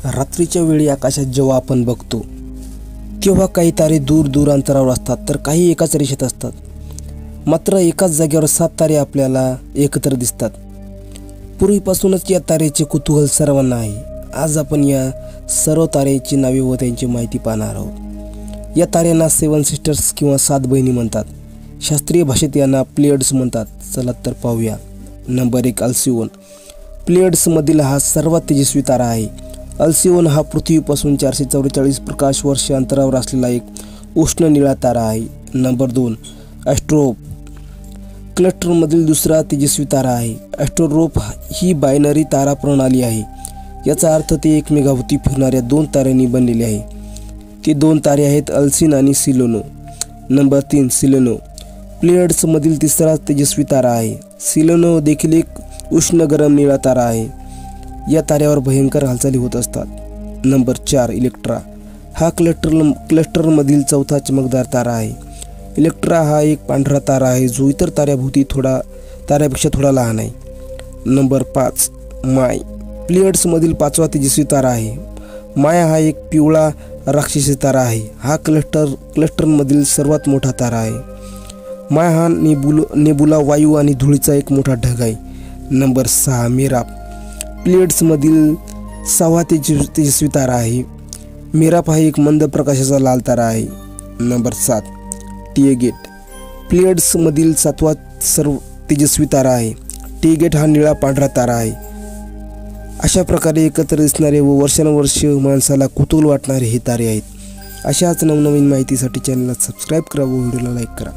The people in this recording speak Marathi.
रात्रीच्या वेळी आकाशात जेव्हा आपण बघतो तेव्हा काही तारे दूर दूर अंतरावर असतात तर काही एकाच रेषेत असतात. मात्र एकाच जागेवर 7 तारे आपल्याला एकत्र दिसतात. पूर्वीपासूनच या ताऱ्याचे कुतूहल सर्वांना आहे. आज आपण या सर्व ताऱ्यांची नावे व त्यांची माहिती पाहणार आहोत. या ताऱ्यांना 7 सिस्टर्स किंवा 7 बहिणी म्हणतात. शास्त्रीय भाषेत यांना प्लेयड्स म्हणतात. चला तर पाहूया. नंबर 1 अल्सिओन. प्लेयड्समधील हा सर्वात तेजस्वी तारा आहे. अल्सिओन हा पृथ्वीपासून 444 प्रकाश वर्ष अंतरावर असलेला एक उष्ण निळा तारा आहे. नंबर 2 ॲस्ट्रोरोप. क्लस्टरमधील दुसरा तेजस्वी तारा आहे. ॲस्ट्रोरोप ही बायनरी तारा प्रणाली आहे. याचा अर्थ ते एकमेकाभोवती फिरणाऱ्या 2 ताऱ्यांनी बनलेले आहे. ते 2 तारे आहेत अल्सिन आणि सिलेनो. नंबर 3 सिलेनो. प्लेयड्समधील तिसरा तेजस्वी तारा आहे. सिलेनो देखील एक उष्ण गरम निळा तारा आहे. या ताऱ्यावर भयंकर हालचाली होत असतात. Number 4 Electra. हा क्लस्टरमधील चौथा चमकदार तारा आहे. इलेक्ट्रा हा एक पांढरा तारा आहे जो इतर ताऱ्यापेक्षा थोडा लहान आहे. नंबर 5 माय. प्लेयड्समधील 5वा तेजस्वी तारा आहे. माया हा एक पिवळा राक्षसी तारा आहे. हा क्लस्टरमधील सर्वात मोठा तारा आहे. माया हा नेबुला वायू आणि धुळीचा एक मोठा ढग आहे. नंबर 6 मेराप. प्लेयड्समधील 6वा तेजस्वी तारा आहे. मेराप हा एक मंद प्रकाशाचा लाल तारा आहे. नंबर 7 टिएगेट. प्लेयड्समधील 7वा तेजस्वी तारा आहे. टिएगेट हा निळा पांढरा तारा आहे. अशा प्रकारे एकत्र दिसणारे व वर्षानुवर्ष माणसाला कुतूहल वाटणारे हे तारे आहेत. अशाच नवनवीन माहितीसाठी चॅनलला सबस्क्राईब करा व व्हिडिओला लाईक करा.